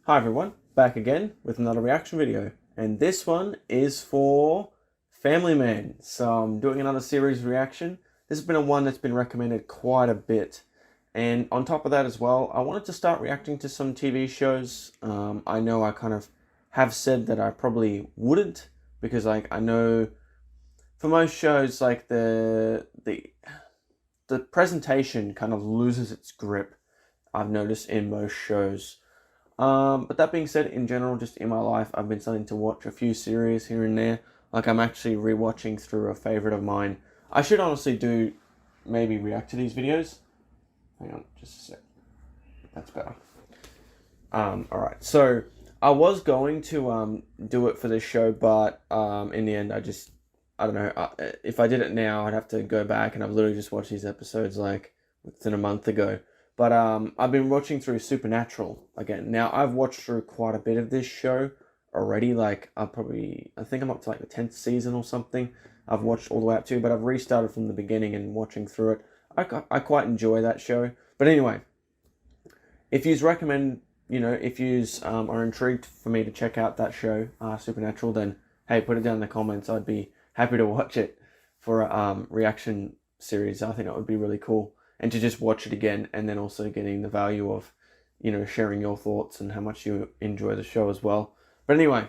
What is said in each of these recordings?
Hi everyone, back again with another reaction video, and this one is for Family Man. So I'm doing another series reaction. This has been one that's been recommended quite a bit, and on top of that as well, I wanted to start reacting to some TV shows. I know I kind of have said that I probably wouldn't, because like I know for most shows like the presentation kind of loses its grip, I've noticed, in most shows. But that being said, in general, just in my life, I've been starting to watch a few series here and there. Like, I'm actually rewatching through a favorite of mine. I should honestly do, maybe react to these videos. Hang on, just a sec. That's better. Alright, so I was going to do it for this show, but in the end, I don't know. If I did it now, I'd have to go back, and I've literally just watched these episodes like within a month ago. But I've been watching through Supernatural again. Now, I've watched through quite a bit of this show already. Like, I think I'm up to like the 10th season or something. I've watched all the way up to, but I've restarted from the beginning and watching through it. I quite enjoy that show. But anyway, if you recommend, if you are intrigued for me to check out that show, Supernatural, then hey, put it down in the comments. I'd be happy to watch it for a reaction series. I think that would be really cool. And to just watch it again, and then also getting the value of, sharing your thoughts and how much you enjoy the show as well. But anyway,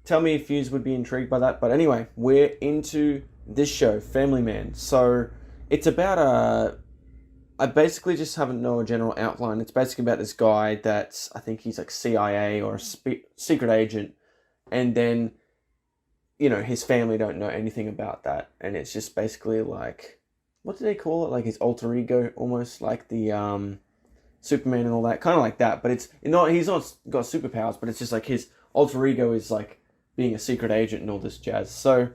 tell me if you would be intrigued by that. But anyway, we're into this show, Family Man. So it's about I basically just haven't know a general outline. It's basically about this guy that's, I think he's like CIA or a secret agent. And then, his family don't know anything about that. And it's just basically like, what do they call it? Like his alter ego, almost like the Superman and all that, kind of like that. But he's not got superpowers, but it's just like his alter ego is like being a secret agent and all this jazz. So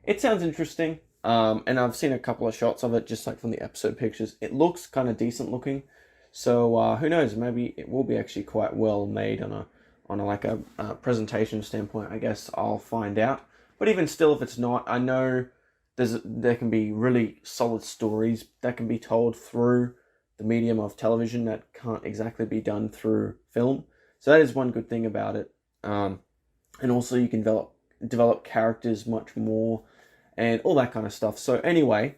it sounds interesting. And I've seen a couple of shots of it, just like from the episode pictures. It looks kind of decent looking. So who knows? Maybe it will be actually quite well made on a presentation standpoint. I guess I'll find out. But even still, if it's not, I know there can be really solid stories that can be told through the medium of television that can't exactly be done through film. So that is one good thing about it. And also you can develop characters much more and all that kind of stuff. So anyway,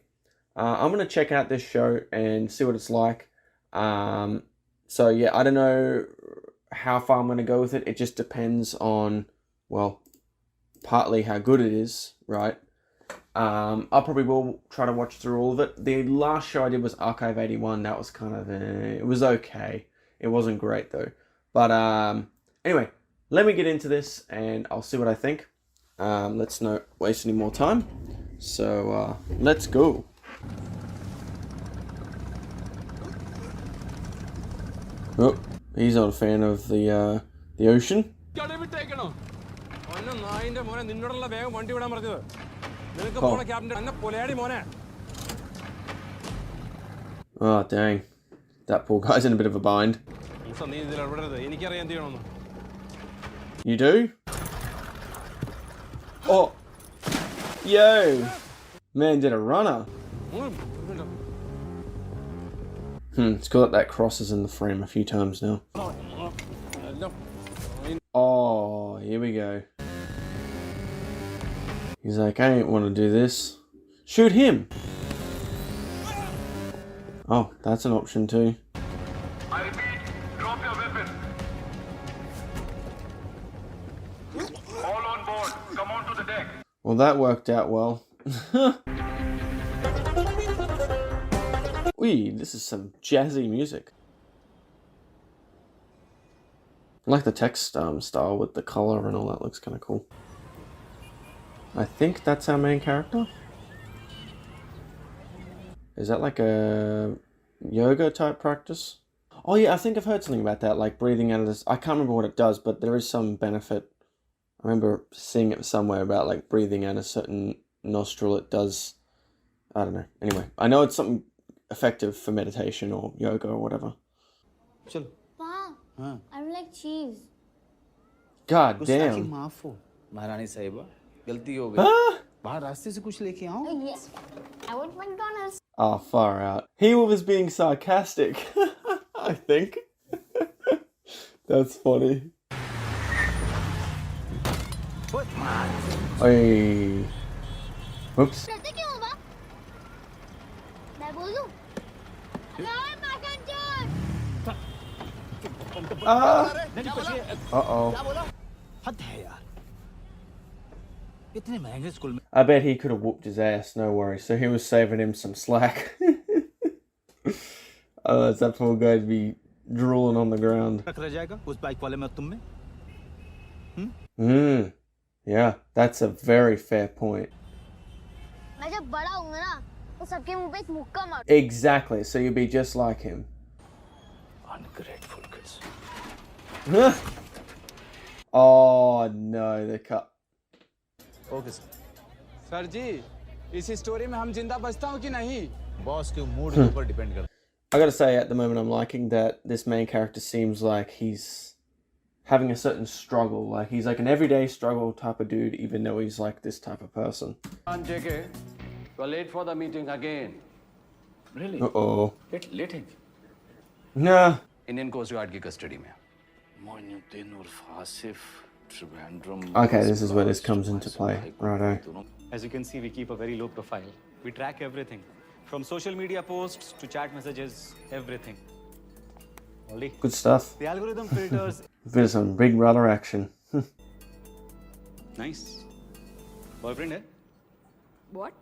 I'm going to check out this show and see what it's like. So yeah, I don't know how far I'm going to go with it. It just depends on, well, partly how good it is, right? I probably will try to watch through all of it. The last show I did was Archive 81. That was kind of, it was okay. It wasn't great though. But anyway, let me get into this and I'll see what I think. Let's not waste any more time. So let's go. Oh, he's not a fan of the ocean. Oh, dang. That poor guy's in a bit of a bind. You do? Oh! Yo! Man did a runner. It's got that crosses in the frame a few times now. Oh, here we go. He's like, I ain't want to do this. Shoot him! Oh, that's an option too. I repeat, drop your weapon. All on board, come on to the deck. Well, that worked out well. Wee, this is some jazzy music. I like the text style with the color and all that. Looks kind of cool. I think that's our main character. Is that like a yoga type practice? Oh yeah, I think I've heard something about that, like breathing out of this. I can't remember what it does, but there is some benefit. I remember seeing it somewhere about like breathing out a certain nostril. It does, I don't know. Anyway, I know it's something effective for meditation or yoga or whatever. Pa, I don't like cheese. God damn. माफ हो महारानी साहिबा गलती हो गई बाहर रास्ते से कुछ लेके आओ Yes, I want McDonald's. Oh, far out. He was being sarcastic, I think. That's funny. Hey. Whoops. डरते क्यों हो बा? मैं बोल दूं? अरे माखन चोर! Uh-oh. हद है यार, इतने महंगे स्कूल में I bet he could have whooped his ass, no worries. So he was saving him some slack. Otherwise, that poor guy'd be drooling on the ground. रह जाएगा उस बाइक वाले में तुम में. Yeah, that's a very fair point. मैं जब बड़ा होऊंगा ना, तो सबके मुंह पे एक मुक्का मार. Exactly, so you'd be just like him. Ungrateful kids. Oh no, the cut. Okay sir. Sir ji, इस स्टोरी में हम जिंदा बचता हूँ कि नहीं? बॉस के मूड के ऊपर डिपेंड करता है. I gotta say, at the moment, I'm liking that this main character seems like he's having a certain struggle. Like, he's like an everyday struggle type of dude, even though he's like this type of person. JK, you are late for the meeting again. Really? Uh-oh. Late? Nah. Indian Coast Guard की custody में. Okay, this is where this comes into play. Righto. As you can see, we keep a very low profile. We track everything. From social media posts to chat messages, everything. Already. Good stuff. The algorithm filters. Bit of some Big Brother action. Nice. Boyfriend है? What?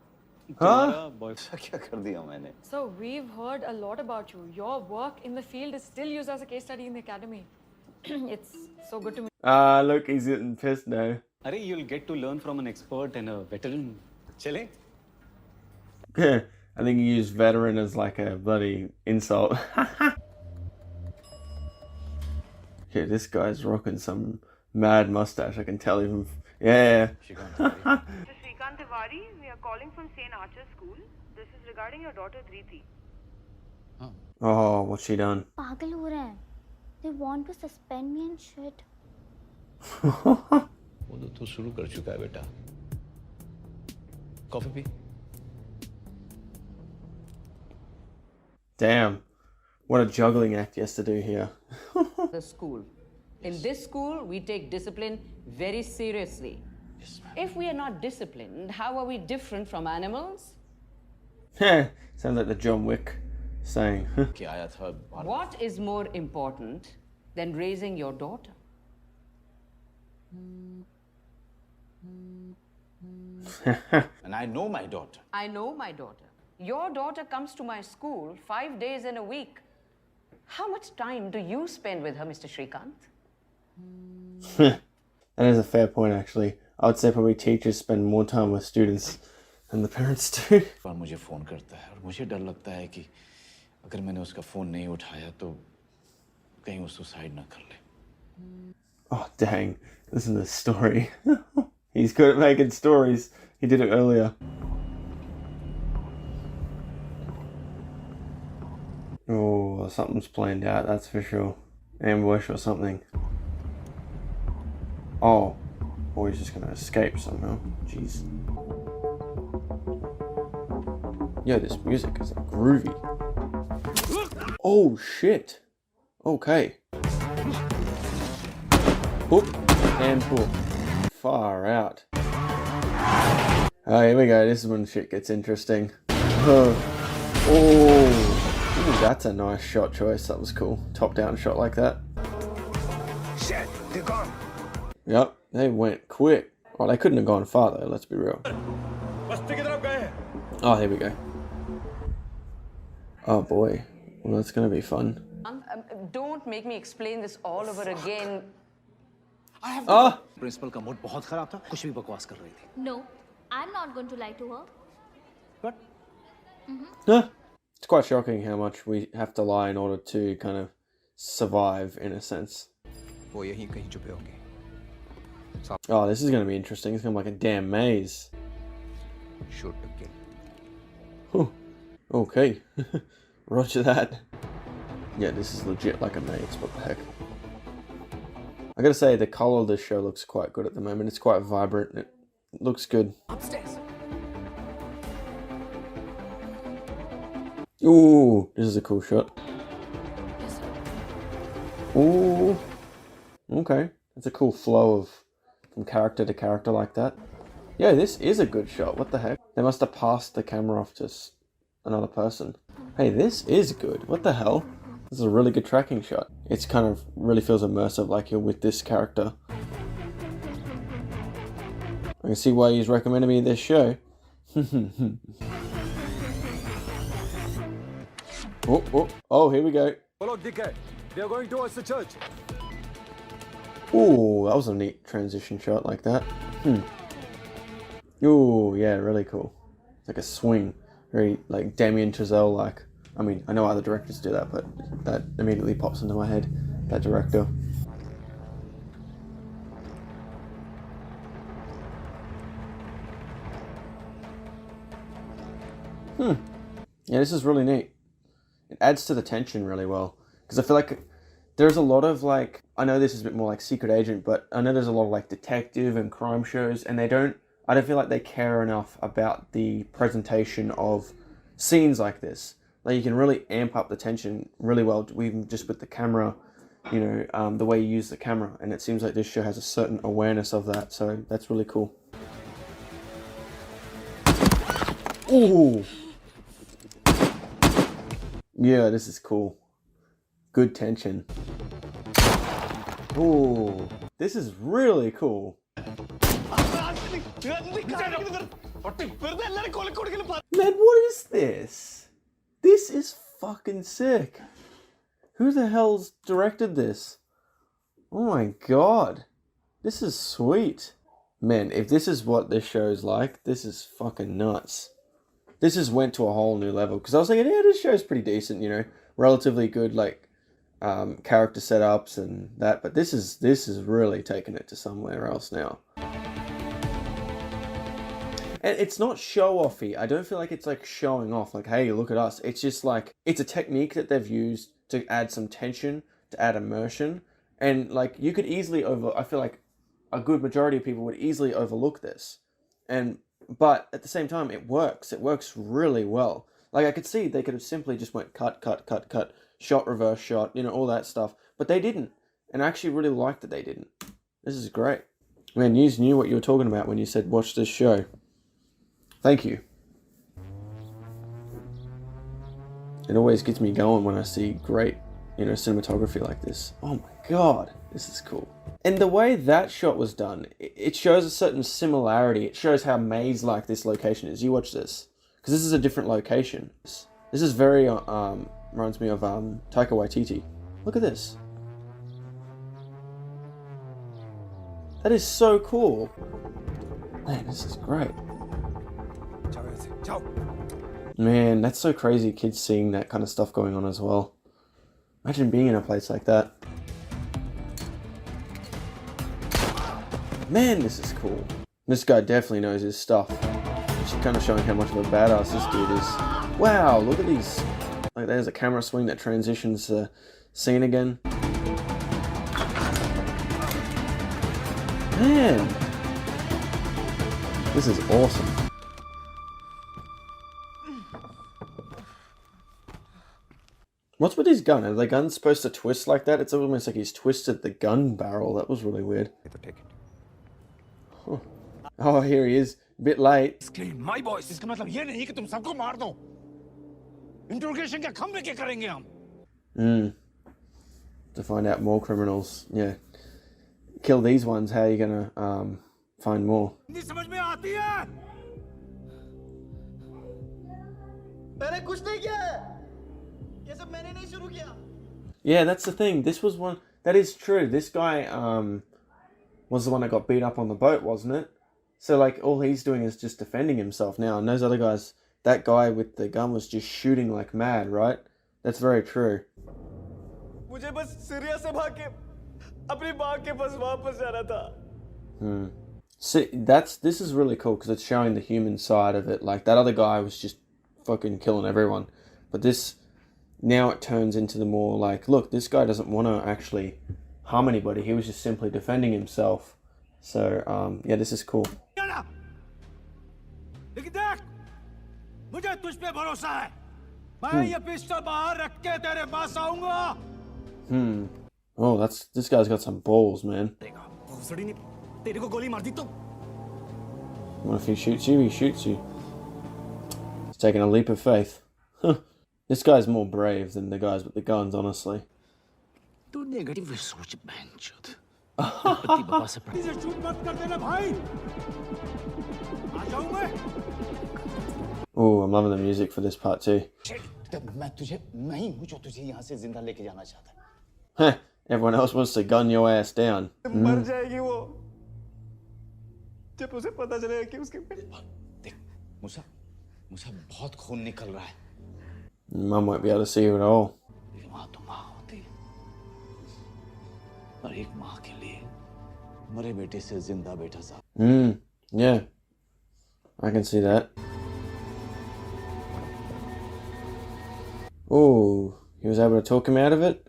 Huh? Boyfriend. क्या कर दिया मैंने? So we've heard a lot about you. Your work in the field is still used as a case study in the academy. It's so good to meet. Look, he's getting pissed now. Arey, you'll get to learn from an expert and a veteran. Chale? I think he used veteran as like a bloody insult. Yeah, this guy's rocking some mad mustache. I can tell even. Yeah. Mr. Shrikant Tiwari, we are calling from St. Archer's School. This is regarding your daughter Dhriti. Oh, what's she done? पागल हो रहे हैं. They want to suspend me and shit. वो तो शुरू कर चुका है बेटा. Coffee P. Damn. What a juggling act he has to do here. The school. In this school, we take discipline very seriously. Yes, ma'am. If we are not disciplined, how are we different from animals? Sounds like the John Wick saying. कि आया था. What is more important than raising your daughter? And I know my daughter. I know my daughter. Your daughter comes to my school 5 days in a week. How much time do you spend with her, Mr. Shrikant? That is a fair point, actually. I would say probably teachers spend more time with students than the parents do. और मुझे phone करता है और मुझे डर लगता है कि अगर मैंने उसका फोन नहीं उठाया तो कहीं वो सुसाइड ना कर ले. Oh, dang. Listen to this story. He's good at making stories. He did it earlier. Oh, something's planned out, that's for sure. Ambush or something. Oh. Or he's just gonna escape somehow. Jeez. Yeah, this music is groovy. Oh, shit. Okay. Hook and hook. Far out. Oh, here we go. This is when shit gets interesting. Oh. Ooh, that's a nice shot choice. That was cool. Top-down shot like that. Shit, they're gone. Yep, they went quick. Well, they couldn't have gone farther, let's be real. Oh, here we go. Oh boy. Well, that's gonna be fun. Don't make me explain this all over again. Principal का mood बहुत खराब था. कुछ भी बकवास कर रही थी. No, I'm not going to lie to her. But It's quite shocking how much we have to lie in order to kind of survive, in a sense. वो यहीं कहीं छुपे होंगे. Oh, this is going to be interesting. It's going to be like a damn maze. Shoot to kill. Huh. Okay. Roger that. Yeah, this is legit like a maze. What the heck? I gotta say, the color of this show looks quite good at the moment. It's quite vibrant. It looks good. Upstairs. Ooh, this is a cool shot. Ooh. Okay, it's a cool flow of from character to character like that. Yeah, this is a good shot. What the heck? They must have passed the camera off to another person. Hey, this is good. What the hell? This is a really good tracking shot. It's kind of really feels immersive, like you're with this character. I can see why he's recommended me this show. Oh, here we go. They are going towards the church. Ooh, that was a neat transition shot like that. Ooh, yeah, really cool. It's like a swing. Very, like, Damien Chazelle like. I mean, I know other directors do that, but that immediately pops into my head. That director. Yeah, this is really neat. It adds to the tension really well. Because I feel like there's a lot of, like, I know this is a bit more like Secret Agent, but I know there's a lot of, like, detective and crime shows, and I don't feel like they care enough about the presentation of scenes like this. Like, you can really amp up the tension really well, even just with the camera, you know, the way you use the camera. And it seems like this show has a certain awareness of that, so that's really cool. Ooh! Yeah, this is cool. Good tension. Ooh, this is really cool. Man, what is this? This is fucking sick. Who the hell's directed this? Oh my god. This is sweet. Man, if this is what this show's like, this is fucking nuts. This just went to a whole new level. Because I was thinking, yeah, this show's pretty decent, you know. Relatively good, like, character setups and that. But this is really taking it to somewhere else now. And it's not show-offy. I don't feel like it's like showing off, like, hey, look at us. It's just like, it's a technique that they've used to add some tension, to add immersion. And like, you could easily I feel like a good majority of people would easily overlook this. But at the same time, it works. It works really well. Like, I could see they could have simply just went cut, shot, reverse shot, you know, all that stuff. But they didn't. And I actually really liked that they didn't. This is great. Man, you knew what you were talking about when you said watch this show. Thank you. It always gets me going when I see great, you know, cinematography like this. Oh my god, this is cool. And the way that shot was done, it shows a certain similarity. It shows how maze-like this location is. You watch this. Because this is a different location. This is very, reminds me of Taika Waititi. Look at this. That is so cool. Man, this is great. Man, that's so crazy, kids seeing that kind of stuff going on as well. Imagine being in a place like that. Man, this is cool. This guy definitely knows his stuff. It's kind of showing how much of a badass this dude is. Wow, look at these. Like, there's a camera swing that transitions the scene again. Man, this is awesome. What's with his gun? Are the guns supposed to twist like that? It's almost like he's twisted the gun barrel. That was really weird. Huh. Oh, here he is. A bit late. My voice. इसका मतलब ये नहीं कि तुम सबको मार दो. Interrogation क्या हम लेके करेंगे हम? To find out more criminals. Yeah. Kill these ones. How are you gonna find more? नहीं समझ में आती है. मैंने कुछ नहीं किया. Yeah, that's the thing. This was one... That is true. This guy was the one that got beat up on the boat, wasn't it? So, like, all he's doing is just defending himself now. And those other guys... That guy with the gun was just shooting like mad, right? That's very true. मुझे बस Syria से भाग के अपनी माँ के पास वापस जाना था. See, this is really cool because it's showing the human side of it. Like, that other guy was just fucking killing everyone. But this... Now it turns into the more like, look, this guy doesn't want to actually harm anybody. He was just simply defending himself. So, yeah, this is cool. Oh, this guy's got some balls, man. What if he shoots you? He shoots you. He's taking a leap of faith. Huh. This guy's more brave than the guys with the guns, honestly. Oh, I'm loving the music for this part too. Huh, everyone else wants to gun your ass down. मर जाएगी वो जब उसे पता चलेगा कि उसके देख मूसा मूसा बहुत खून निकल रहा है. Mum won't be able to see you at all. माँ तो माँ होती है और एक माँ के लिए मरे बेटे से जिंदा बेटा साहब. Yeah, I can see that. Oh, he was able to talk him out of it?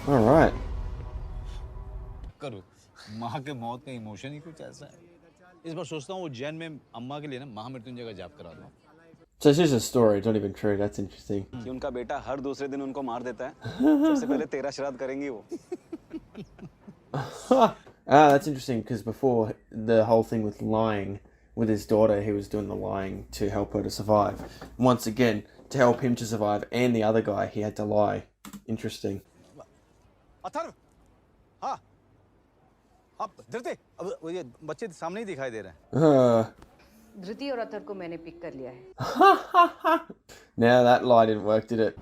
Alright. करो माँ के मौत का इमोशन ही कुछ ऐसा है. इस बार सोचता हूँ वो जैन में अम्मा के लिए ना महामृत्युंजय का जाप करा दूँ. So it's just a story, it's not even true. That's interesting. कि उनका बेटा हर दूसरे दिन उनको मार देता है. सबसे पहले तेरा श्राद्ध करेंगी वो. That's interesting because before the whole thing with lying with his daughter, he was doing the lying to help her to survive. Once again, to help him to survive and the other guy, he had to lie. Interesting. Atharva, हाँ, अब धृति, अब वो ये बच्चे सामने ही दिखाई दे रहे हैं. धृति और अथर्व को मैंने पिक कर लिया है. Now that lie didn't work, did it?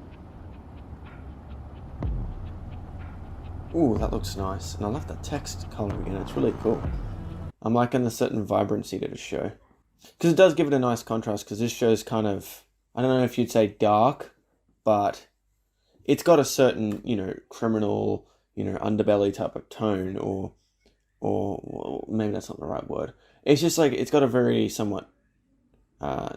Ooh, that looks nice. And I love the text colour again, it's really cool. I'm liking the certain vibrancy to the show. Because it does give it a nice contrast, because this show's kind of, I don't know if you'd say dark, but it's got a certain, criminal, underbelly type of tone, or well, maybe that's not the right word. It's just like, it's got a very somewhat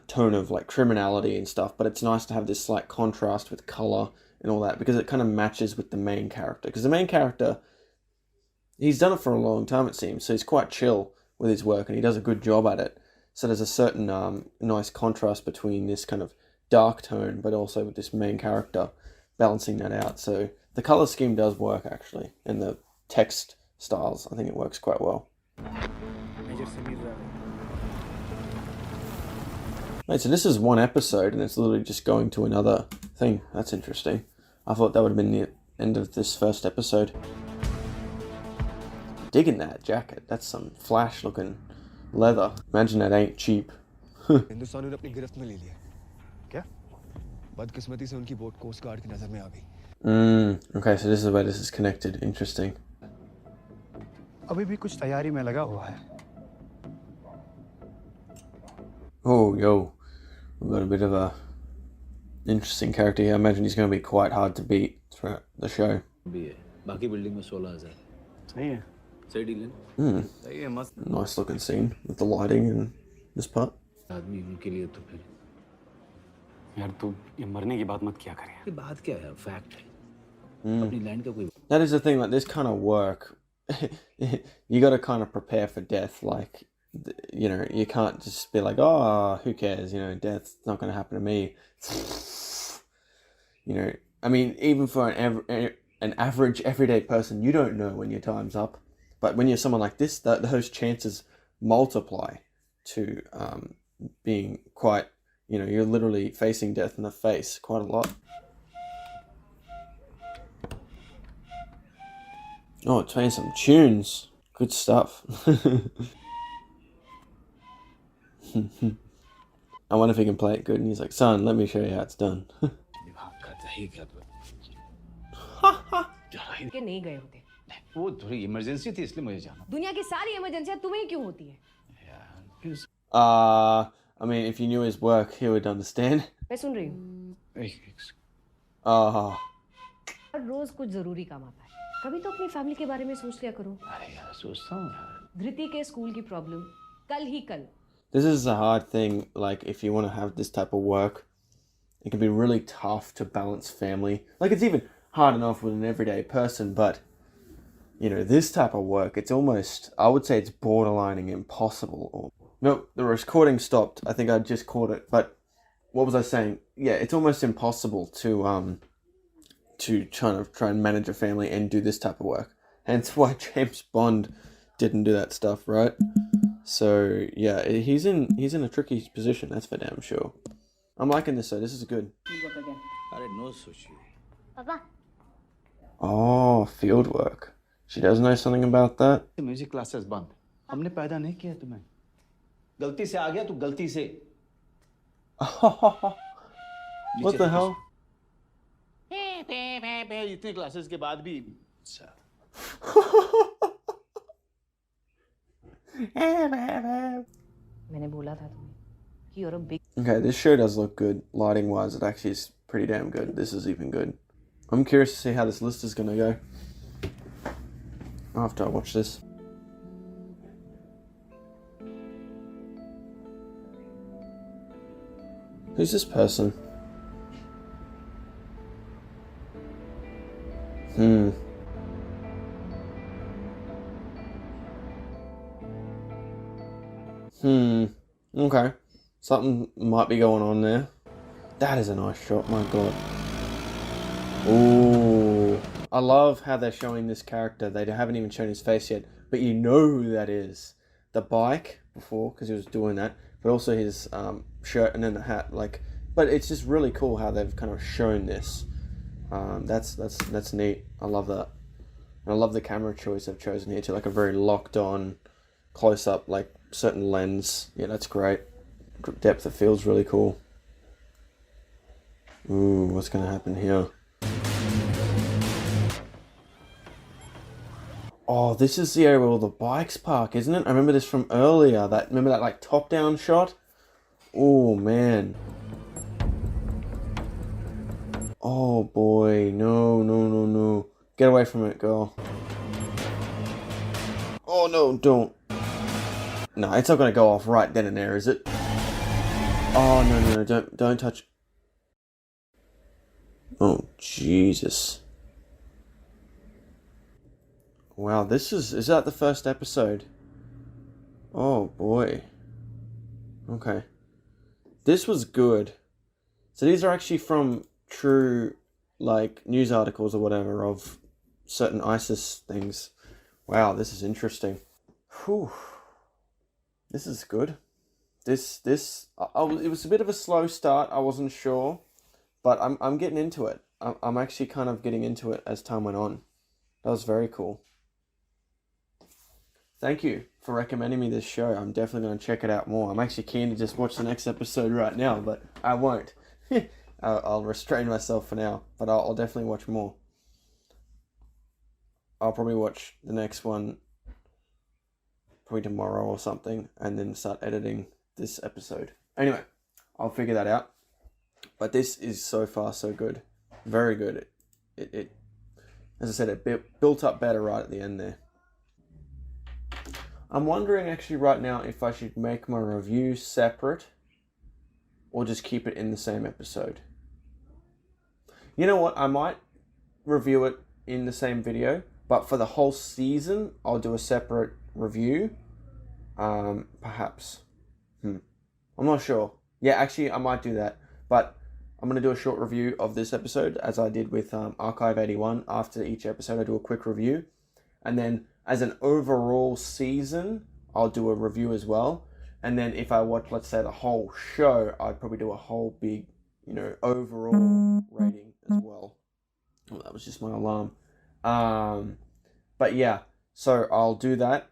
tone of like criminality and stuff, but it's nice to have this slight contrast with colour and all that, because it kind of matches with the main character. Because the main character, he's done it for a long time, it seems, so he's quite chill with his work, and he does a good job at it. So there's a certain nice contrast between this kind of dark tone, but also with this main character, balancing that out. So the colour scheme does work, actually, and the text styles, I think it works quite well. Right, so this is one episode, and it's literally just going to another thing. That's interesting. I thought that would have been the end of this first episode. Digging that jacket. That's some flash-looking leather. Imagine that ain't cheap. Hindustan ने अपनी गिरफ्त में ले लिया. क्या? बदकिस्मती से उनकी बोट कोस्ट गार्ड की नजर में आ गई. Okay, so this is where this is connected. Interesting. अभी भी कुछ तैयारी में लगा हुआ है. Oh, yo. We've got a bit of a interesting character here. I imagine he's going to be quite hard to beat throughout the show. भी है. बाकी बिल्डिंग में 16,000. सही है. सही डील है. सही है, मस्त. Nice looking scene with the lighting and this part. आदमी उनके लिए तो फिर. यार तू ये मरने की बात मत किया कर यार. ये बात क्या है? फैक्ट है. अपनी लैंड का कोई. That is the thing, like this kind of work, you got to kind of prepare for death. Like, you can't just be like, oh, who cares? Death's not going to happen to me. I mean, even for an average everyday person, you don't know when your time's up. But when you're someone like this, those chances multiply to being quite, you're literally facing death in the face quite a lot. Oh, it's playing some tunes. Good stuff. I wonder if he can play it good. And he's like, son, let me show you how it's done. के नहीं गए होते. वो थोड़ी emergency थी इसलिए मुझे जाना. दुनिया की सारी इमरजेंसियां तुम्हें क्यों होती है? I mean, if you knew his work, he would understand. मैं सुन रही हूँ. हर रोज कुछ जरूरी काम आता है. कभी तो अपनी फैमिली के बारे में सोच लिया करो. अरे यार सोचता हूँ यार. धृति के स्कूल की प्रॉब्लम कल ही कल. This is a hard thing, like, if you want to have this type of work, it can be really tough to balance family. Like, it's even hard enough with an everyday person, but, this type of work, it's almost, I would say it's borderlining impossible. No, the recording stopped. I think I just caught it, but what was I saying? Yeah, it's almost impossible to to try and manage a family and do this type of work. Hence why James Bond didn't do that stuff, right? So yeah, he's in a tricky position, that's for damn sure. I'm liking this though, this is good. Papa. Oh, field work. She does know something about that? Music classes बंद हमने पैदा नहीं किया तुम्हें गलती से आ गया तू गलती से What the hell? इतने क्लासेस के बाद भी मैंने बोला था तुम्हें कि you're a big Okay, this show does look good. Lighting wise, it actually is pretty damn good. This is even good. I'm curious to see how this list is gonna go after I watch this. Who's this person? Okay. Something might be going on there. That is a nice shot, my god. Ooh. I love how they're showing this character. They haven't even shown his face yet, but you know who that is. The bike before, because he was doing that, but also his shirt and then the hat. But it's just really cool how they've kind of shown this. That's neat. I love that. And I love the camera choice they've chosen here too, like a very locked on, close up, like certain lens. Yeah, that's great. Depth of field's really cool. Ooh, what's gonna happen here? Oh, this is the area where all the bikes park, isn't it? I remember this from earlier. Remember that like top-down shot? Oh man. Oh boy, no. Get away from it, girl. Oh no, don't. No, it's not gonna go off right then and there, is it? Oh no, don't touch. Oh Jesus. Wow, is that the first episode? Oh boy. Okay. This was good. So these are actually from true, like, news articles or whatever of certain ISIS things. Wow, this is interesting. Whew. This is good. It was a bit of a slow start, I wasn't sure. But I'm getting into it. I'm actually kind of getting into it as time went on. That was very cool. Thank you for recommending me this show. I'm definitely going to check it out more. I'm actually keen to just watch the next episode right now, but I won't. I'll restrain myself for now, but I'll definitely watch more. I'll probably watch the next one probably tomorrow or something, and then start editing this episode. Anyway, I'll figure that out. But this is so far so good. Very good. It as I said, it built up better right at the end there. I'm wondering actually right now if I should make my review separate or just keep it in the same episode. You know what? I might review it in the same video, but for the whole season, I'll do a separate review. Perhaps. I'm not sure. Yeah, actually, I might do that. But I'm going to do a short review of this episode, as I did with Archive 81. After each episode, I do a quick review. And then, as an overall season, I'll do a review as well. And then if I watch, let's say, the whole show, I'd probably do a whole big, overall rating as well. Oh, that was just my alarm. But yeah, so I'll do that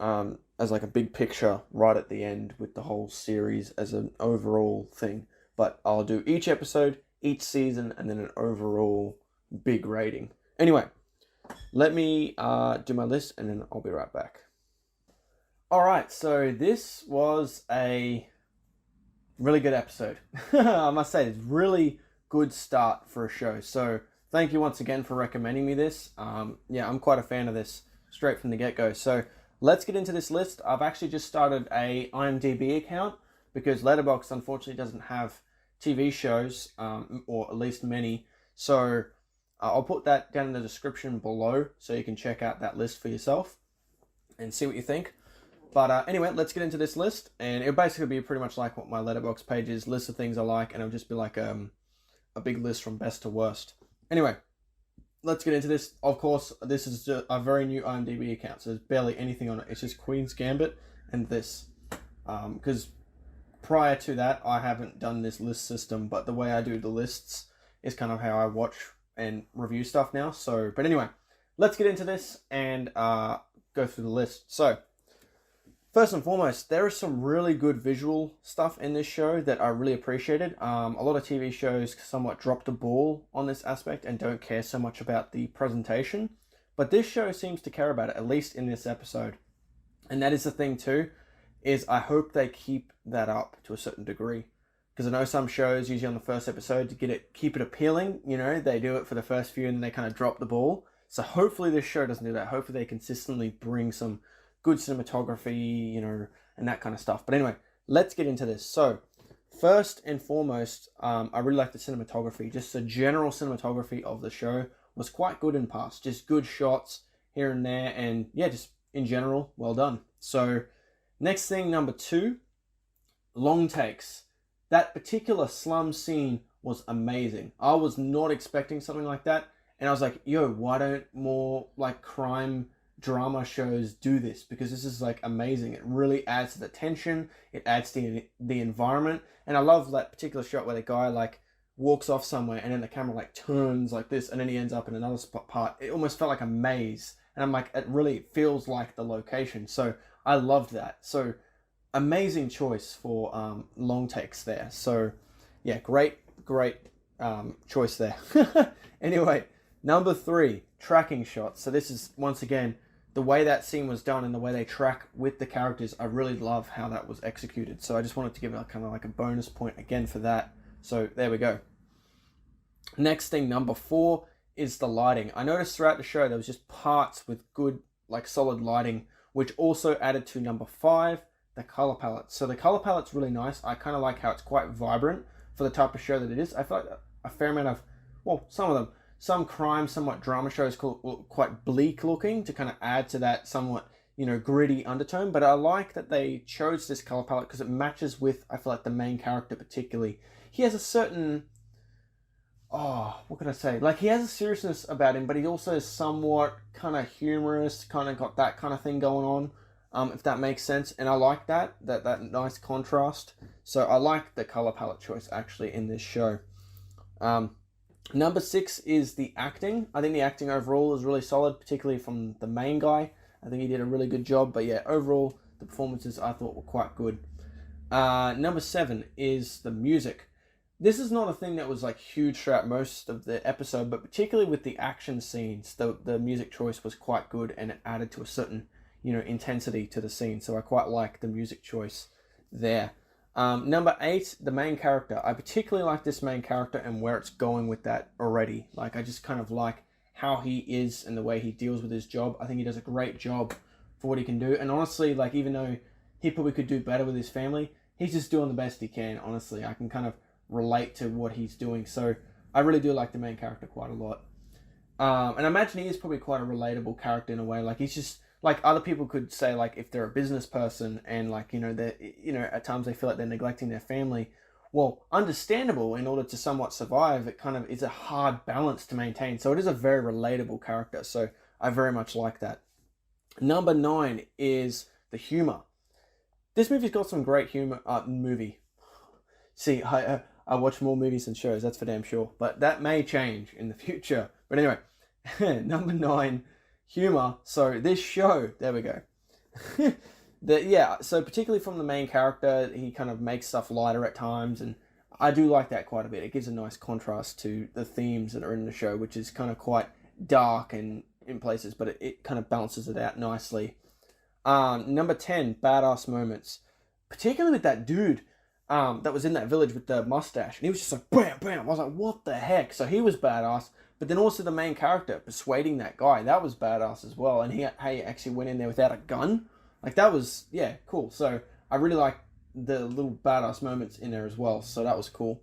as like a big picture right at the end with the whole series as an overall thing. But I'll do each episode, each season, and then an overall big rating. Anyway, let me do my list, and then I'll be right back. Alright, so this was a really good episode. I must say, it's really good start for a show. So thank you once again for recommending me this. Yeah, I'm quite a fan of this straight from the get-go. So let's get into this list. I've actually just started a IMDb account because Letterboxd unfortunately doesn't have TV shows, or at least many. So I'll put that down in the description below so you can check out that list for yourself and see what you think. But anyway, let's get into this list. And it'll basically be pretty much like what my Letterboxd page is, list of things I like, and it'll just be like a big list from best to worst. Anyway, let's get into this. Of course, this is a very new IMDb account, so there's barely anything on it. It's just Queen's Gambit and this. Because prior to that, I haven't done this list system, but the way I do the lists is kind of how I watch and review stuff now. So, but anyway, let's get into this and go through the list. So, first and foremost, there is some really good visual stuff in this show that I really appreciated. A lot of TV shows somewhat drop the ball on this aspect and don't care so much about the presentation. But this show seems to care about it, at least in this episode. And that is the thing too, is I hope they keep that up to a certain degree. Because I know some shows, usually on the first episode, to keep it appealing, you know, they do it for the first few and then they kind of drop the ball. So hopefully this show doesn't do that. Hopefully they consistently bring some good cinematography, you know, and that kind of stuff. But anyway, let's get into this. So, first and foremost, I really like the cinematography. Just the general cinematography of the show was quite good in past. Just good shots here and there, and yeah, just in general, well done. So, next thing, number 2, long takes. That particular slum scene was amazing. I was not expecting something like that, and I was like, yo, why don't more like crime drama shows do this? Because this is like amazing. It really adds to the tension, it adds to the environment, and I love that particular shot where the guy like walks off somewhere and then the camera like turns like this and then he ends up in another part. It almost felt like a maze, and I'm like, it really feels like the location. So I loved that. So amazing choice for long takes there. So yeah, great choice there. Anyway, number 3, tracking shots. So this is once again the way that scene was done and the way they track with the characters. I really love how that was executed. So I just wanted to give it kind of like a bonus point again for that. So there we go. Next thing, number 4, is the lighting. I noticed throughout the show there was just parts with good, like solid lighting, which also added to number 5, the color palette. So the color palette's really nice. I kind of like how it's quite vibrant for the type of show that it is. I feel like a fair amount of, well, some of them, some crime, somewhat drama shows quite bleak looking to kind of add to that somewhat, you know, gritty undertone. But I like that they chose this color palette because it matches with, I feel like, the main character particularly. He has a certain, what could I say? Like, he has a seriousness about him, but he also is somewhat kind of humorous, kind of got that kind of thing going on, if that makes sense. And I like that nice contrast. So I like the color palette choice actually in this show. Number 6 is the acting. I think the acting overall is really solid, particularly from the main guy. I think he did a really good job. But yeah, overall, the performances I thought were quite good. Number 7 is the music. This is not a thing that was like huge throughout most of the episode, but particularly with the action scenes, the music choice was quite good and it added to a certain, you know, intensity to the scene. So I quite like the music choice there. Number 8, the main character. I particularly like this main character and where it's going with that already. Like, I just kind of like how he is and the way he deals with his job. I think he does a great job for what he can do. And honestly, like, even though he probably could do better with his family, he's just doing the best he can, honestly. I can kind of relate to what he's doing. So I really do like the main character quite a lot. And I imagine he is probably quite a relatable character in a way. Like, he's just, like, other people could say, like, if they're a business person and, like, you know, they're, you know, at times they feel like they're neglecting their family. Well, understandable, in order to somewhat survive, it kind of is a hard balance to maintain. So it is a very relatable character. So I very much like that. Number 9 is the humor. This movie's got some great humor. See, I watch more movies than shows, that's for damn sure. But that may change in the future. But anyway, number 9, humor. So this show, there we go. So particularly from the main character, he kind of makes stuff lighter at times, and I do like that quite a bit. It gives a nice contrast to the themes that are in the show, which is kind of quite dark and in places, but it kind of balances it out nicely. Number 10, badass moments. Particularly with that dude that was in that village with the mustache, and he was just like bam bam. I was like, what the heck? So he was badass, but then also the main character persuading that guy, that was badass as well. And he actually went in there without a gun. Like, that was, yeah, cool. So I really like the little badass moments in there as well. So that was cool.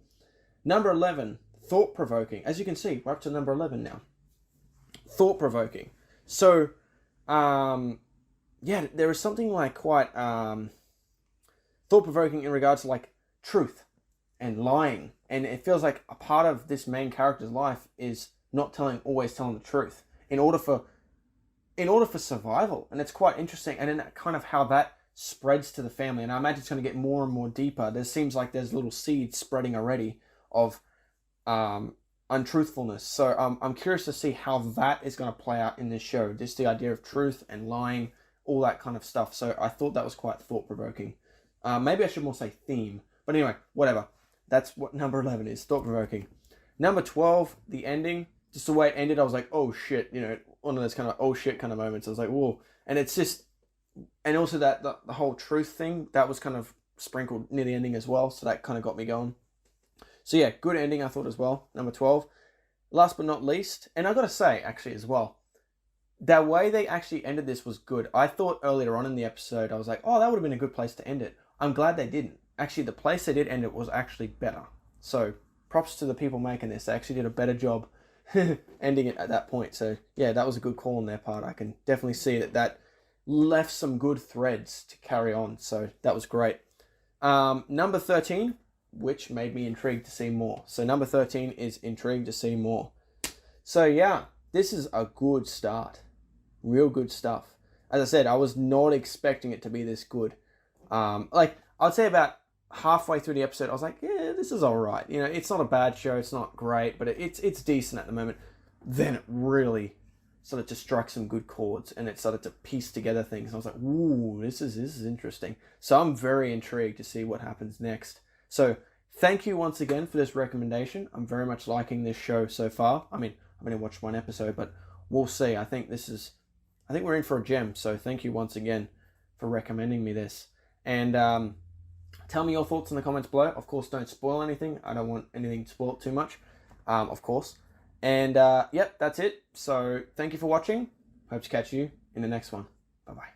Number 11, thought-provoking. As you can see, we're up to number 11 now. Thought-provoking. So, yeah, there is something like quite thought-provoking in regards to like truth and lying. And it feels like a part of this main character's life is not always telling the truth in order for survival. And it's quite interesting. And then kind of how that spreads to the family. And I imagine it's going to get more and more deeper. There seems like there's little seeds spreading already of untruthfulness. So I'm curious to see how that is going to play out in this show. Just the idea of truth and lying, all that kind of stuff. So I thought that was quite thought-provoking. Maybe I should more say theme. But anyway, whatever. That's what number 11 is, thought-provoking. Number 12, the ending. Just the way it ended, I was like, oh shit. You know, one of those kind of oh shit kind of moments. I was like, whoa. And it's just... And also that the whole truth thing, that was kind of sprinkled near the ending as well. So that kind of got me going. So yeah, good ending I thought as well. Number 12. Last but not least, and I got to say actually as well, that way they actually ended this was good. I thought earlier on in the episode, I was like, oh, that would have been a good place to end it. I'm glad they didn't. Actually, the place they did end it was actually better. So props to the people making this. They actually did a better job ending it at that point. So yeah, that was a good call on their part. I can definitely see that left some good threads to carry on. So that was great. Number 13, which made me intrigued to see more. So number 13 is intrigued to see more. So yeah, this is a good start. Real good stuff. As I said, I was not expecting it to be this good. Like, I'd say about halfway through the episode, I was like, yeah, this is all right. You know, it's not a bad show. It's not great, but it's decent at the moment. Then it really started to strike some good chords, and it started to piece together things. And I was like, ooh, this is interesting. So I'm very intrigued to see what happens next. So thank you once again for this recommendation. I'm very much liking this show so far. I mean, I've only watched one episode, but we'll see. I think we're in for a gem. So thank you once again for recommending me this. And tell me your thoughts in the comments below. Of course, don't spoil anything. I don't want anything spoiled too much, of course. And yep, that's it. So thank you for watching. Hope to catch you in the next one. Bye-bye.